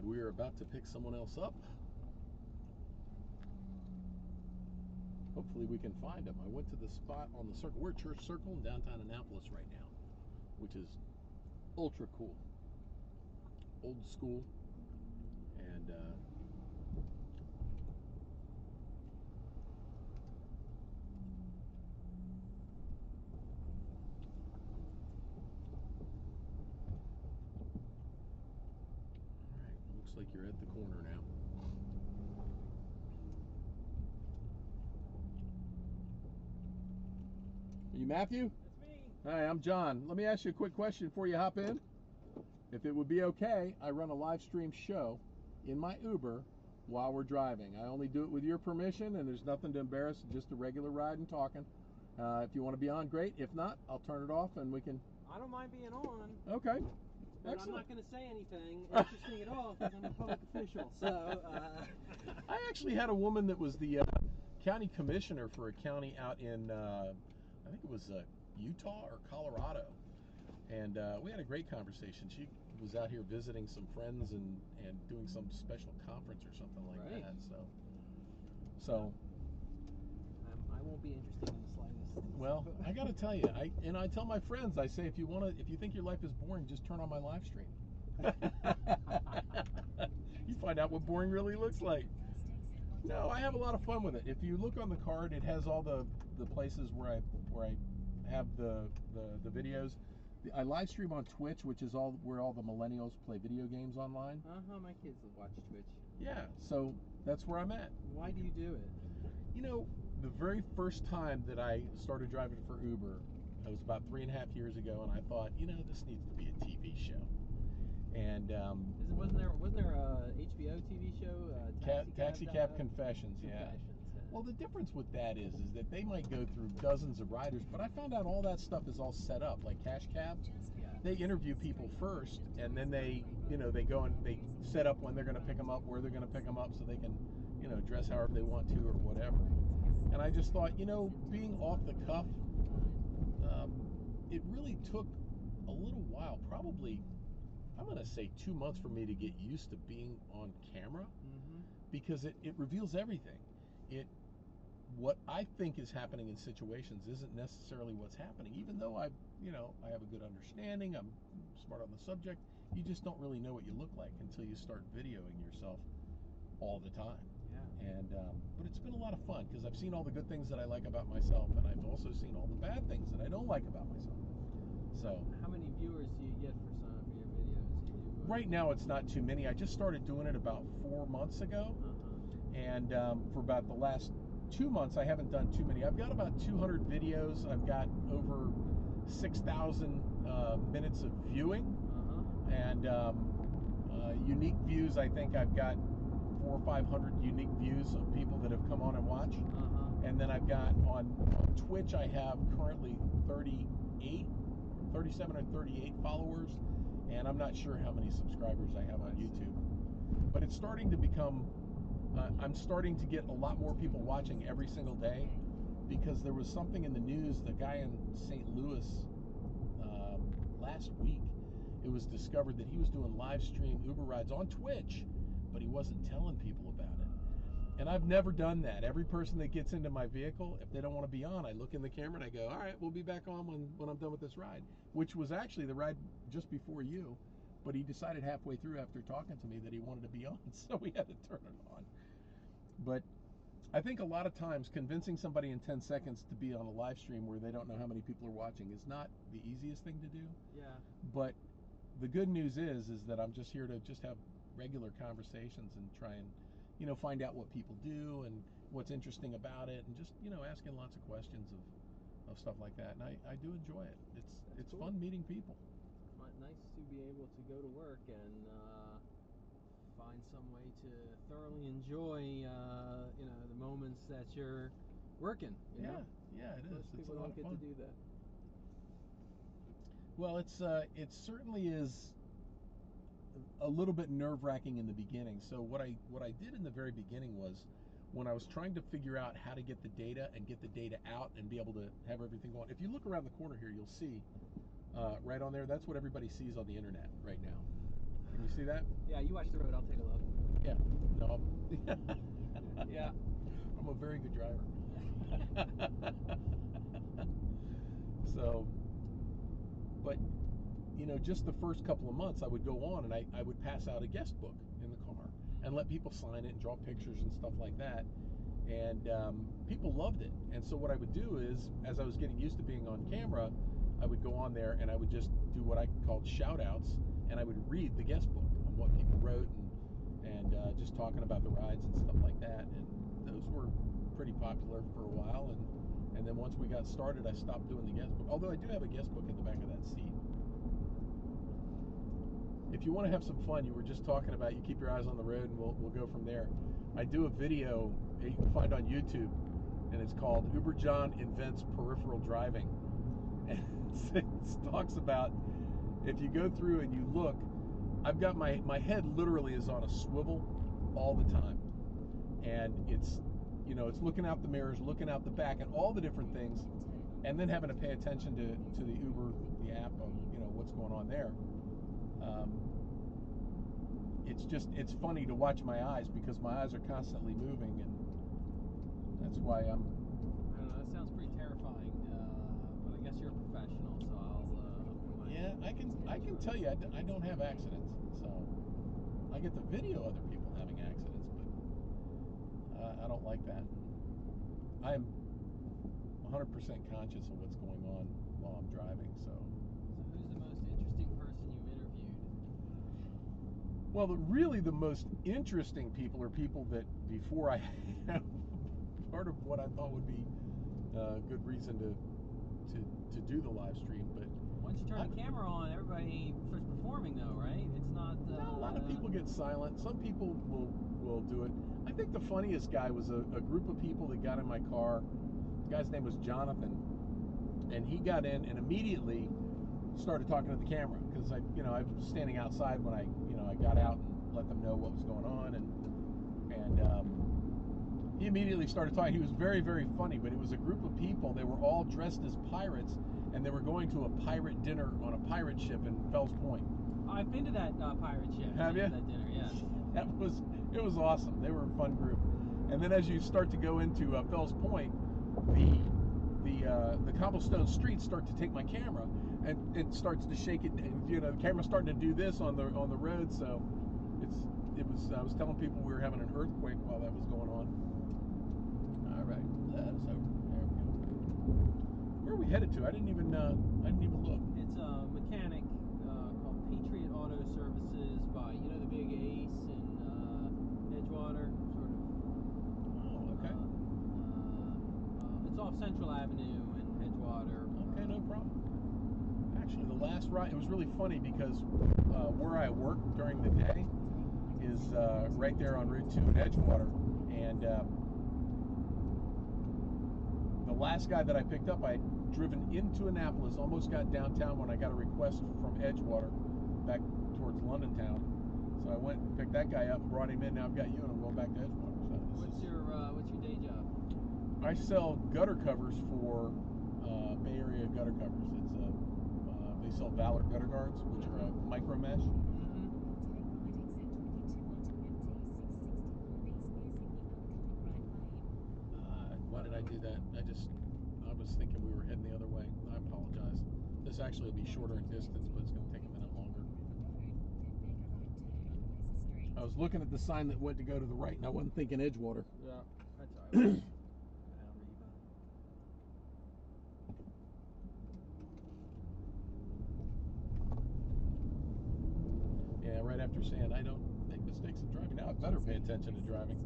and we are about to pick someone else up. Hopefully we can find them. I went to the spot on the circle. We're at Church Circle in downtown Annapolis right now, which is ultra cool. Old school. And all right, looks like you're at the corner now. Are you Matthew? That's me. Hi, I'm John. Let me ask you a quick question before you hop in. If it would be okay, I run a live stream show in my Uber while we're driving. I only do it with your permission, and there's nothing to embarrass, just a regular ride and talking. If you want to be on, great. If not, I'll turn it off and we can... I don't mind being on. Okay. But Excellent. I'm not going to say anything interesting at all because I'm a public official. So, I actually had a woman that was the county commissioner for a county out in, I think it was Utah or Colorado. And we had a great conversation. She was out here visiting some friends and doing some special conference or something like that. So I won't be interested in the slightest. well, I got to tell you, I tell my friends, I say, if you think your life is boring, just turn on my live stream. You find out what boring really looks like. No, I have a lot of fun with it. If you look on the card, it has all the places where I have the videos. I live stream on Twitch, which is where all the millennials play video games online. My kids watch Twitch. Yeah, so that's where I'm at. Why do you do it? You know, the very first time that I started driving for Uber, it was about 3.5 years ago, and I thought, this needs to be a TV show. And wasn't there a HBO TV show? Taxi Cab Confessions, yeah. Well, the difference with that is that they might go through dozens of riders, but I found out all that stuff is all set up, like Cash Cab. Yeah. They interview people first, and then they go and they set up when they're going to pick them up, where they're going to pick them up, so they can, dress however they want to or whatever. And I just thought, being off the cuff, it really took a little while, probably, I'm going to say 2 months for me to get used to being on camera, because it reveals everything. What I think is happening in situations isn't necessarily what's happening, even though I have a good understanding, I'm smart on the subject. You just don't really know what you look like until you start videoing yourself all the time. Yeah. And but it's been a lot of fun because I've seen all the good things that I like about myself, and I've also seen all the bad things that I don't like about myself. So how many viewers do you get for some of your videos? Right now it's not too many. I just started doing it about 4 months ago. And for about the last 2 months, I haven't done too many. I've got about 200 videos. I've got over 6,000 minutes of viewing. And unique views, I think I've got 400 or 500 unique views of people that have come on and watched. And then I've got on Twitch, I have currently 37 or 38 followers. And I'm not sure how many subscribers I have on YouTube. But it's starting to become... I'm starting to get a lot more people watching every single day, because there was something in the news, the guy in St. Louis last week, it was discovered that he was doing live stream Uber rides on Twitch, but he wasn't telling people about it. And I've never done that. Every person that gets into my vehicle, if they don't want to be on, I look in the camera and I go, all right, we'll be back on when I'm done with this ride, which was actually the ride just before you. But he decided halfway through after talking to me that he wanted to be on, so we had to turn it on. But I think a lot of times convincing somebody in 10 seconds to be on a live stream where they don't know how many people are watching is not the easiest thing to do. Yeah. But the good news is that I'm just here to just have regular conversations and try and, find out what people do and what's interesting about it, and just, asking lots of questions of stuff like that. And I do enjoy it. It's cool. Fun meeting people. Nice to be able to go to work and find some way to thoroughly enjoy the moments that you're working. Yeah, it is. Most people don't get to do that. Well, it certainly is a little bit nerve-wracking in the beginning. So what I did in the very beginning was, when I was trying to figure out how to get the data and get the data out and be able to have everything going. If you look around the corner here, you'll see right on there, that's what everybody sees on the internet right now. Can you see that? Yeah, you watch the road. I'll take a look. Yeah. No. Yeah. I'm a very good driver. So, but you know, just the first couple of months, I would go on and I would pass out a guest book in the car and let people sign it and draw pictures and stuff like that. And people loved it. And so what I would do is, as I was getting used to being on camera, I would go on there and I would just do what I called shout outs, and I would read the guest book on what people wrote and just talking about the rides and stuff like that. And those were pretty popular for a while. And then once we got started, I stopped doing the guest book. Although I do have a guest book in the back of that seat. If you want to have some fun, you were just talking about, you keep your eyes on the road, and we'll go from there. I do a video that you can find on YouTube, and it's called Uber John Invents Peripheral Driving. And it talks about, if you go through and you look, I've got my head literally is on a swivel all the time. And it's, you know, it's looking out the mirrors, looking out the back, and all the different things, and then having to pay attention to the Uber, the app, of, you know, what's going on there. It's funny to watch my eyes because my eyes are constantly moving, and that's why I don't know, that sounds pretty terrifying, but I guess you're a professional, so I'll yeah, I can tell you, I don't have accidents, so I get to video other people having accidents, but I don't like that. I am 100% conscious of what's going on while I'm driving, so. who's the most interesting person you've interviewed? Well, really the most interesting people are people that before I part of what I thought would be a good reason to do the live stream, but Once you turn the camera on, everybody starts performing, though, right? It's not. No, a lot of people get silent. Some people will do it. I think the funniest guy was a group of people that got in my car. The guy's name was Jonathan, and he got in and immediately started talking to the camera because I was standing outside when I got out and let them know what was going on, and he immediately started talking. He was very, very funny, but it was a group of people. They were all dressed as pirates, and they were going to a pirate dinner on a pirate ship in Fells Point. I've been to that pirate ship. Have you? That dinner, yes. It was awesome. They were a fun group. And then as you start to go into Fells Point, the cobblestone streets start to take my camera, and it starts to shake it. And, the camera's starting to do this on the road. So I was telling people we were having an earthquake while that was going on. All right, that is over. There we go. Where are we headed to? I didn't even look. It's a mechanic called Patriot Auto Services by the big Ace in Edgewater, sort of. Oh, okay. It's off Central Avenue in Edgewater. Okay, no problem. Actually, the last ride, it was really funny because where I work during the day is right there on Route 2 in Edgewater, and the last guy that I picked up, I had driven into Annapolis, almost got downtown when I got a request from Edgewater back towards London town. So I went and picked that guy up and brought him in. Now I've got you, and I'm going back to Edgewater. So What's your day job? I sell gutter covers for Bay Area gutter covers. It's they sell Valor gutter guards, which are a micro mesh. Why did I do that? I was thinking we were heading the other way. I apologize. This actually will be shorter in distance, but it's going to take a minute longer. I was looking at the sign that went to go to the right, and I wasn't thinking Edgewater. Yeah, that's all right. Yeah, right after saying I don't make mistakes in driving. Now I better pay attention to driving.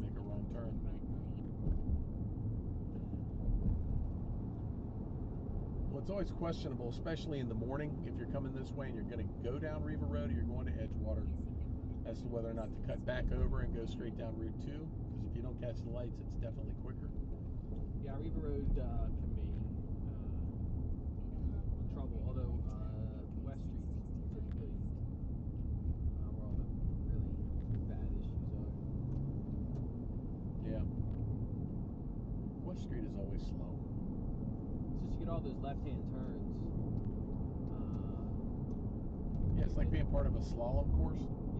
Make a wrong turn. Well, it's always questionable, especially in the morning, if you're coming this way and you're going to go down Riva Road or you're going to Edgewater, as to whether or not to cut back over and go straight down Route 2, because if you don't catch the lights, it's definitely quicker. Yeah, Riva Road can be trouble, although West Street is typically where all the really bad issues are. Yeah. West Street is always slow. It's just you get all those left-hand turns. Yeah, It's like being part of a slalom course.